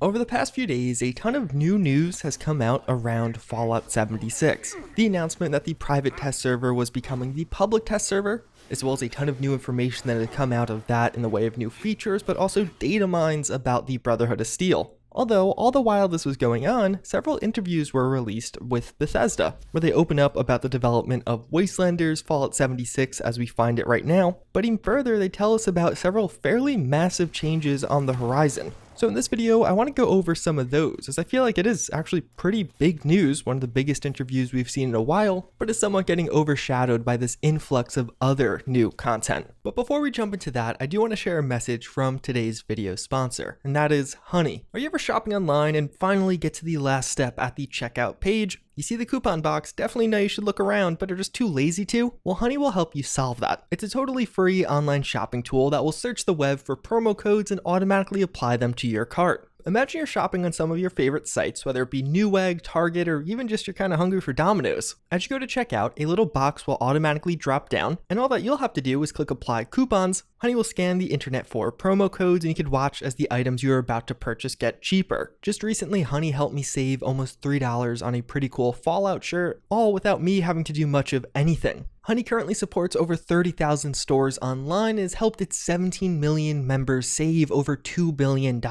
Over the past few days, a ton of new news has come out around Fallout 76. The announcement that the private test server was becoming the public test server, as well as a ton of new information that had come out of that in the way of new features, but also data mines about the Brotherhood of Steel. Although, all the while this was going on, several interviews were released with Bethesda, where they open up about the development of Wastelanders, Fallout 76 as we find it right now, but even further they tell us about several fairly massive changes on the horizon. So in this video, I want to go over some of those, as I feel like it is actually pretty big news, one of the biggest interviews we've seen in a while, but is somewhat getting overshadowed by this influx of other new content. But before we jump into that, I do want to share a message from today's video sponsor, and that is Honey. Are you ever shopping online and finally get to the last step at the checkout page? You see the coupon box, definitely know you should look around, but are just too lazy to? Well, Honey will help you solve that. It's a totally free online shopping tool that will search the web for promo codes and automatically apply them to your cart. Imagine you're shopping on some of your favorite sites, whether it be Newegg, Target, or even just you're kind of hungry for Domino's. As you go to checkout, a little box will automatically drop down, and all that you'll have to do is click Apply Coupons. Honey will scan the internet for promo codes, and you can watch as the items you're about to purchase get cheaper. Just recently, Honey helped me save almost $3 on a pretty cool Fallout shirt, all without me having to do much of anything. Honey currently supports over 30,000 stores online and has helped its 17 million members save over $2 billion.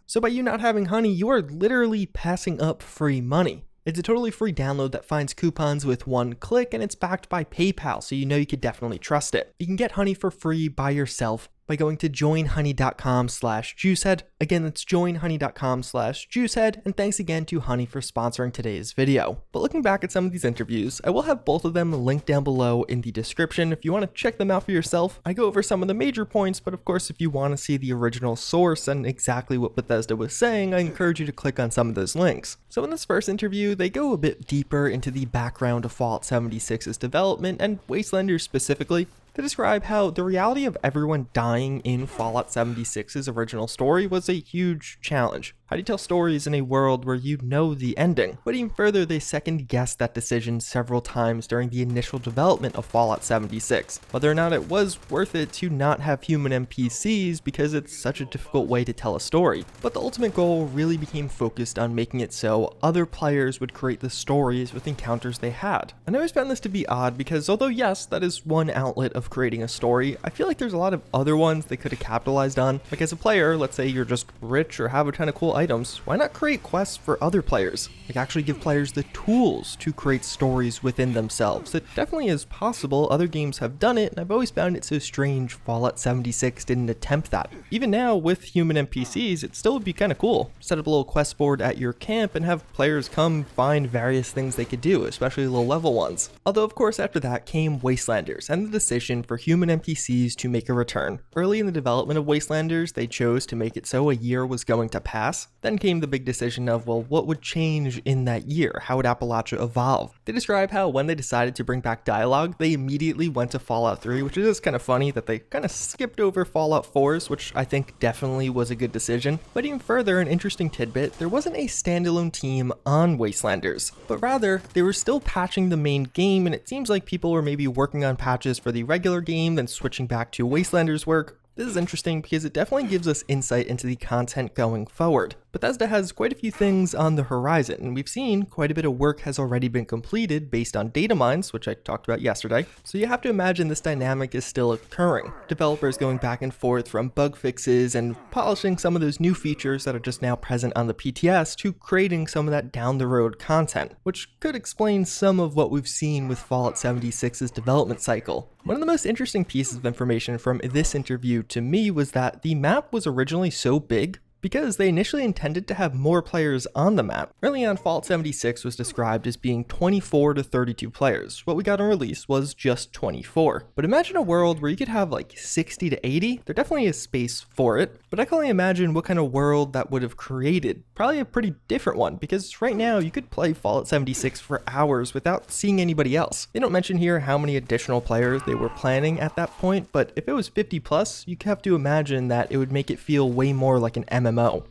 So by you not having Honey, you are literally passing up free money. It's a totally free download that finds coupons with one click, and it's backed by PayPal, so you know you could definitely trust it. You can get Honey for free by yourself by going to joinhoney.com/JuiceHead. Again, that's joinhoney.com/JuiceHead, and thanks again to Honey for sponsoring today's video. But looking back at some of these interviews, I will have both of them linked down below in the description if you want to check them out for yourself. I go over some of the major points, but of course if you want to see the original source and exactly what Bethesda was saying, I encourage you to click on some of those links. So in this first interview, they go a bit deeper into the background of Fallout 76's development and Wastelanders specifically. They describe how the reality of everyone dying in Fallout 76's original story was a huge challenge. How do you tell stories in a world where you know the ending? But even further, they second-guessed that decision several times during the initial development of Fallout 76, whether or not it was worth it to not have human NPCs because it's such a difficult way to tell a story. But the ultimate goal really became focused on making it so other players would create the stories with encounters they had. And I always found this to be odd because although yes, that is one outlet of creating a story, I feel like there's a lot of other ones they could have capitalized on. Like as a player, let's say you're just rich or have a ton of cool items, why not create quests for other players? Like actually give players the tools to create stories within themselves. It definitely is possible, other games have done it, and I've always found it so strange Fallout 76 didn't attempt that. Even now with human NPCs, it still would be kind of cool. Set up a little quest board at your camp and have players come find various things they could do, especially low level ones. Although of course after that came Wastelanders and the decision for human NPCs to make a return. Early in the development of Wastelanders, they chose to make it so a year was going to pass. Then came the big decision of, well, what would change in that year? How would Appalachia evolve? They describe how when they decided to bring back dialogue, they immediately went to Fallout 3, which is kind of funny that they kind of skipped over Fallout 4's, which I think definitely was a good decision. But even further, an interesting tidbit, there wasn't a standalone team on Wastelanders, but rather they were still patching the main game, and it seems like people were maybe working on patches for the regular game, then switching back to Wastelanders work. This is interesting because it definitely gives us insight into the content going forward. Bethesda has quite a few things on the horizon, and we've seen quite a bit of work has already been completed based on data mines, which I talked about yesterday, so you have to imagine this dynamic is still occurring. Developers going back and forth from bug fixes and polishing some of those new features that are just now present on the PTS to creating some of that down the road content, which could explain some of what we've seen with Fallout 76's development cycle. One of the most interesting pieces of information from this interview to me was that the map was originally so big because they initially intended to have more players on the map. Early on, Fallout 76 was described as being 24 to 32 players. What we got on release was just 24. But imagine a world where you could have like 60 to 80. There definitely is space for it, but I can only imagine what kind of world that would have created. Probably a pretty different one, because right now you could play Fallout 76 for hours without seeing anybody else. They don't mention here how many additional players they were planning at that point, but if it was 50 plus, you have to imagine that it would make it feel way more like an MMO.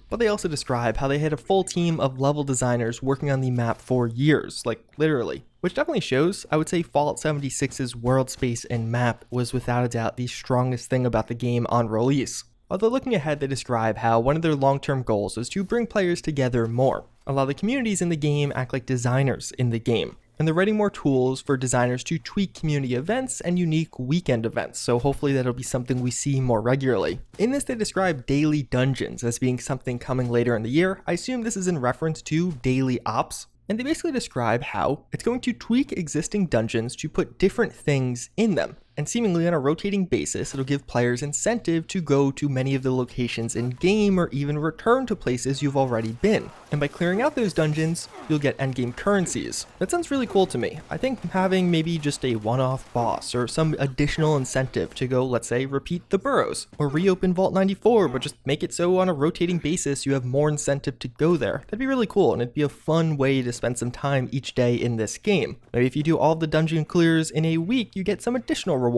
But they also describe how they had a full team of level designers working on the map for years, like literally. Which definitely shows, I would say Fallout 76's Worldspace and map was without a doubt the strongest thing about the game on release. Although looking ahead, they describe how one of their long-term goals is to bring players together more. A lot of the communities in the game act like designers in the game, and they're writing more tools for designers to tweak community events and unique weekend events, so hopefully that'll be something we see more regularly. In this, they describe daily dungeons as being something coming later in the year. I assume this is in reference to daily ops. And they basically describe how it's going to tweak existing dungeons to put different things in them. And seemingly on a rotating basis, it'll give players incentive to go to many of the locations in game or even return to places you've already been. And by clearing out those dungeons, you'll get endgame currencies. That sounds really cool to me. I think having maybe just a one-off boss or some additional incentive to go, let's say, repeat the burrows or reopen Vault 94, but just make it so on a rotating basis you have more incentive to go there. That'd be really cool, and it'd be a fun way to spend some time each day in this game. Maybe if you do all the dungeon clears in a week, you get some additional reward.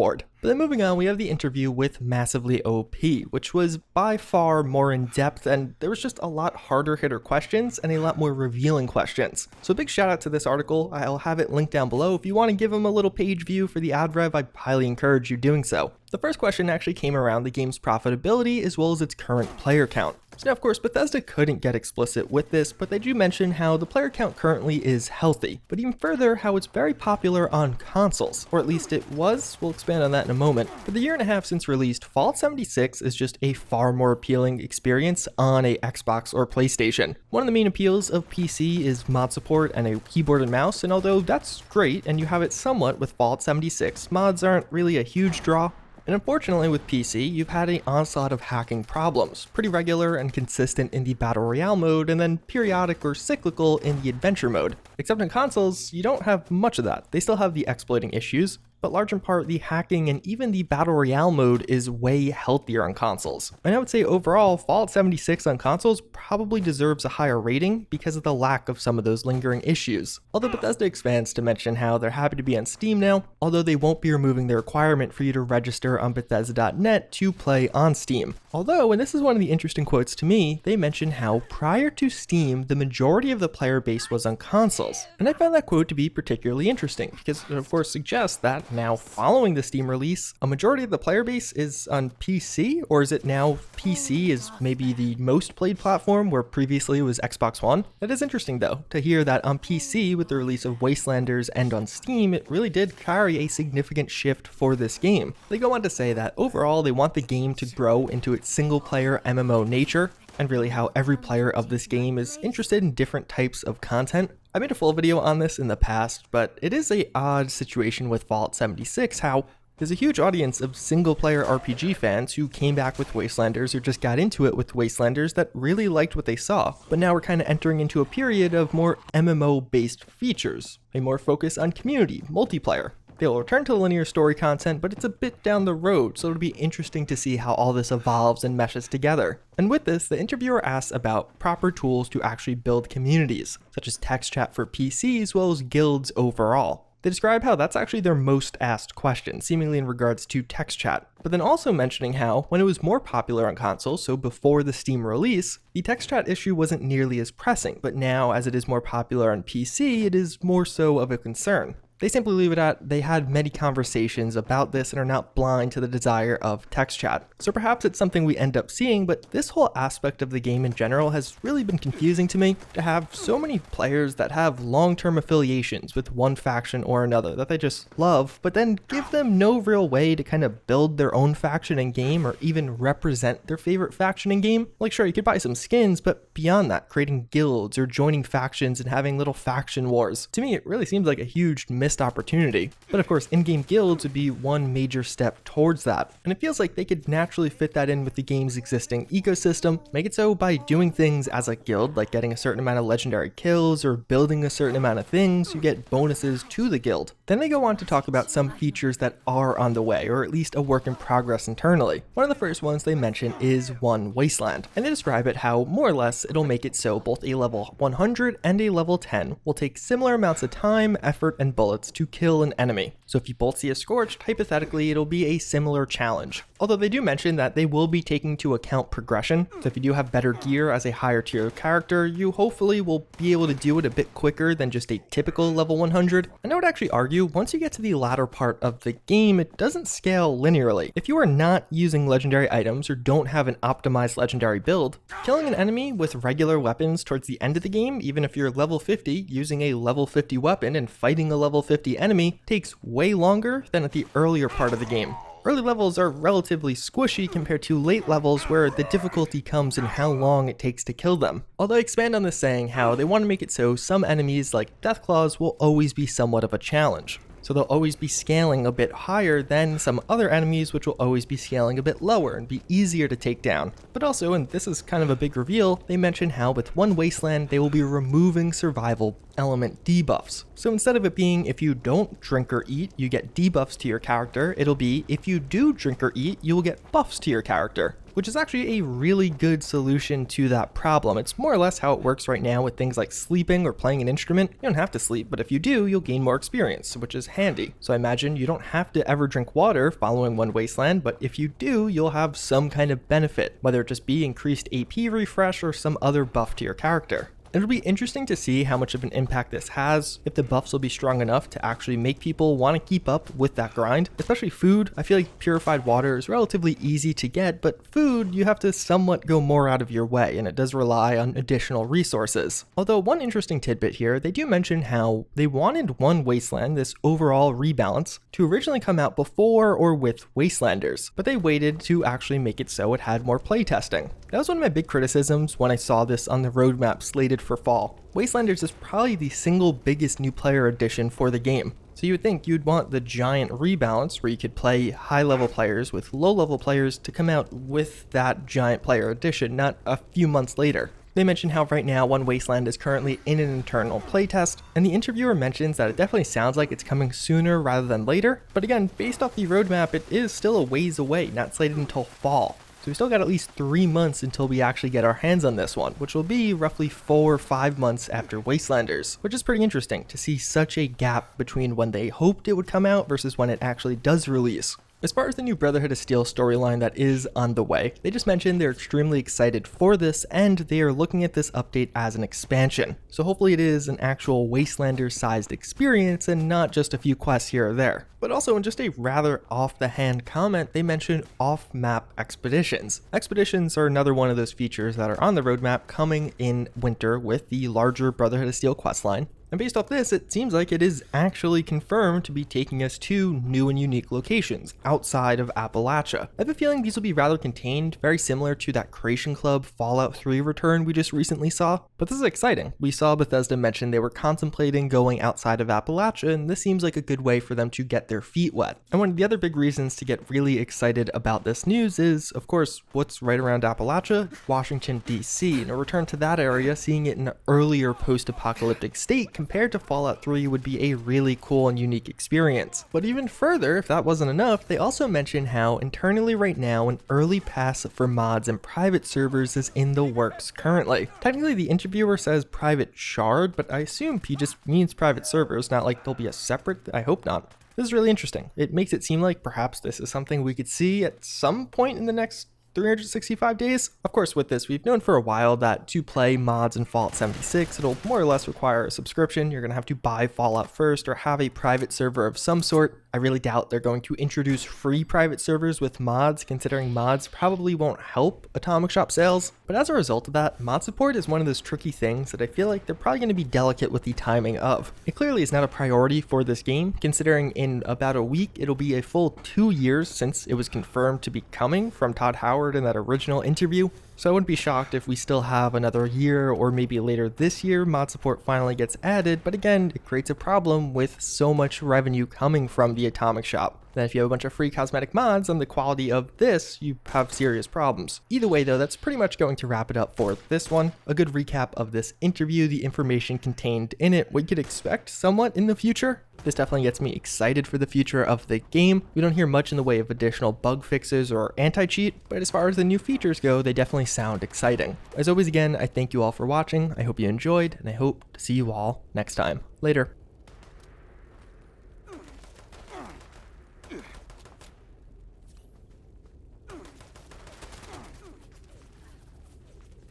But then moving on, we have the interview with Massively OP, which was by far more in depth, and there was just a lot harder hitter questions and a lot more revealing questions. So a big shout out to this article. I'll have it linked down below. If you want to give them a little page view for the ad rev, I highly encourage you doing so. The first question actually came around the game's profitability as well as its current player count. So now, of course, Bethesda couldn't get explicit with this, but they do mention how the player count currently is healthy, but even further, how it's very popular on consoles, or at least it was. We'll expand on that in a moment. For the year and a half since released, Fallout 76 is just a far more appealing experience on a Xbox or PlayStation. One of the main appeals of PC is mod support and a keyboard and mouse, and although that's great and you have it somewhat with Fallout 76, mods aren't really a huge draw. And unfortunately with PC, you've had an onslaught of hacking problems, pretty regular and consistent in the Battle Royale mode, and then periodic or cyclical in the Adventure mode. Except in consoles, you don't have much of that. They still have the exploiting issues, but large in part the hacking and even the Battle Royale mode is way healthier on consoles. And I would say overall, Fallout 76 on consoles probably deserves a higher rating because of the lack of some of those lingering issues. Although Bethesda expands to mention how they're happy to be on Steam now, although they won't be removing the requirement for you to register on Bethesda.net to play on Steam. Although, and this is one of the interesting quotes to me, they mention how prior to Steam, the majority of the player base was on consoles. And I found that quote to be particularly interesting because it of course suggests that now following the Steam release, a majority of the player base is on PC, or is it now PC is maybe the most played platform where previously it was Xbox One? That is interesting though, to hear that on PC with the release of Wastelanders and on Steam, it really did carry a significant shift for this game. They go on to say that overall they want the game to grow into its single player MMO nature, and really how every player of this game is interested in different types of content. I made a full video on this in the past, but it is an odd situation with Fallout 76, how there's a huge audience of single-player RPG fans who came back with Wastelanders or just got into it with Wastelanders that really liked what they saw, but now we're kind of entering into a period of more MMO-based features, a more focus on community, multiplayer. They'll return to linear story content, but it's a bit down the road, so it'll be interesting to see how all this evolves and meshes together. And with this, the interviewer asks about proper tools to actually build communities, such as text chat for PC as well as guilds overall. They describe how that's actually their most asked question, seemingly in regards to text chat, but then also mentioning how, when it was more popular on consoles, so before the Steam release, the text chat issue wasn't nearly as pressing, but now as it is more popular on PC, it is more so of a concern. They simply leave it at, they had many conversations about this and are not blind to the desire of text chat. So perhaps it's something we end up seeing, but this whole aspect of the game in general has really been confusing to me, to have so many players that have long-term affiliations with one faction or another that they just love, but then give them no real way to kind of build their own faction in game or even represent their favorite faction in game. Like sure, you could buy some skins, but beyond that, creating guilds or joining factions and having little faction wars. To me, it really seems like a huge missed opportunity. But of course, in-game guilds would be one major step towards that. And it feels like they could naturally fit that in with the game's existing ecosystem, make it so by doing things as a guild, like getting a certain amount of legendary kills or building a certain amount of things, you get bonuses to the guild. Then they go on to talk about some features that are on the way, or at least a work in progress internally. One of the first ones they mention is One Wasteland, and they describe it how more or less it'll make it so both a level 100 and a level 10 will take similar amounts of time, effort, and bullets to kill an enemy. So if you both see a Scorched, hypothetically it'll be a similar challenge. Although they do mention that they will be taking into account progression, so if you do have better gear as a higher tier character, you hopefully will be able to do it a bit quicker than just a typical level 100. And I would actually argue, once you get to the latter part of the game, it doesn't scale linearly. If you are not using legendary items or don't have an optimized legendary build, killing an enemy with regular weapons towards the end of the game, even if you're level 50, using a level 50 weapon and fighting a level 50 enemy, takes way longer than at the earlier part of the game. Early levels are relatively squishy compared to late levels where the difficulty comes in how long it takes to kill them. Although I expand on this saying how they want to make it so some enemies like Deathclaws will always be somewhat of a challenge. So they'll always be scaling a bit higher than some other enemies which will always be scaling a bit lower and be easier to take down. But also, and this is kind of a big reveal, they mention how with one Wasteland they will be removing survival element debuffs. So instead of it being if you don't drink or eat, you get debuffs to your character, it'll be if you do drink or eat, you will get buffs to your character. Which is actually a really good solution to that problem. It's more or less how it works right now with things like sleeping or playing an instrument. You don't have to sleep, but if you do, you'll gain more experience, which is handy. So I imagine you don't have to ever drink water following one Wasteland, but if you do, you'll have some kind of benefit, whether it just be increased AP refresh or some other buff to your character. It'll be interesting to see how much of an impact this has, if the buffs will be strong enough to actually make people want to keep up with that grind. Especially food, I feel like purified water is relatively easy to get, but food, you have to somewhat go more out of your way, and it does rely on additional resources. Although one interesting tidbit here, they do mention how they wanted one Wasteland, this overall rebalance, to originally come out before or with Wastelanders, but they waited to actually make it so it had more playtesting. That was one of my big criticisms when I saw this on the roadmap slated for fall. Wastelanders is probably the single biggest new player addition for the game. So you would think you'd want the giant rebalance where you could play high level players with low level players to come out with that giant player addition, not a few months later. They mention how right now one Wasteland is currently in an internal playtest, and the interviewer mentions that it definitely sounds like it's coming sooner rather than later, but again, based off the roadmap, it is still a ways away, not slated until fall. So we still got at least 3 months until we actually get our hands on this one, which will be roughly 4 or 5 months after Wastelanders, which is pretty interesting to see such a gap between when they hoped it would come out versus when it actually does release. As far as the new Brotherhood of Steel storyline that is on the way, they just mentioned they're extremely excited for this and they are looking at this update as an expansion. So hopefully it is an actual Wastelanders-sized experience and not just a few quests here or there. But also in just a rather off-the-hand comment, they mentioned off-map expeditions. Expeditions are another one of those features that are on the roadmap coming in winter with the larger Brotherhood of Steel questline. And based off this, it seems like it is actually confirmed to be taking us to new and unique locations outside of Appalachia. I have a feeling these will be rather contained, very similar to that Creation Club Fallout 3 return we just recently saw. But this is exciting. We saw Bethesda mention they were contemplating going outside of Appalachia, and this seems like a good way for them to get their feet wet. And one of the other big reasons to get really excited about this news is, of course, what's right around Appalachia? Washington, D.C. And a return to that area, seeing it in an earlier post-apocalyptic state, compared to Fallout 3 would be a really cool and unique experience. But even further, if that wasn't enough, they also mention how internally right now an early pass for mods and private servers is in the works currently. Technically the interviewer says private shard, but I assume he just means private servers, not like there'll be a separate, I hope not. This is really interesting. It makes it seem like perhaps this is something we could see at some point in the next 365 days. Of course, with this, we've known for a while that to play mods in Fallout 76, it'll more or less require a subscription. You're going to have to buy Fallout first or have a private server of some sort. I really doubt they're going to introduce free private servers with mods, considering mods probably won't help Atomic Shop sales. But as a result of that, mod support is one of those tricky things that I feel like they're probably going to be delicate with the timing of. It clearly is not a priority for this game, considering in about a week, it'll be a full 2 years since it was confirmed to be coming from Todd Howard in that original interview. So I wouldn't be shocked if we still have another year or maybe later this year mod support finally gets added, but again, it creates a problem with so much revenue coming from the Atomic Shop. Then if you have a bunch of free cosmetic mods on the quality of this, you have serious problems. Either way though, that's pretty much going to wrap it up for this one. A good recap of this interview, the information contained in it, what you could expect somewhat in the future. This definitely gets me excited for the future of the game. We don't hear much in the way of additional bug fixes or anti-cheat, but as far as the new features go, they definitely sound exciting. As always, again, I thank you all for watching. I hope you enjoyed, and I hope to see you all next time. Later.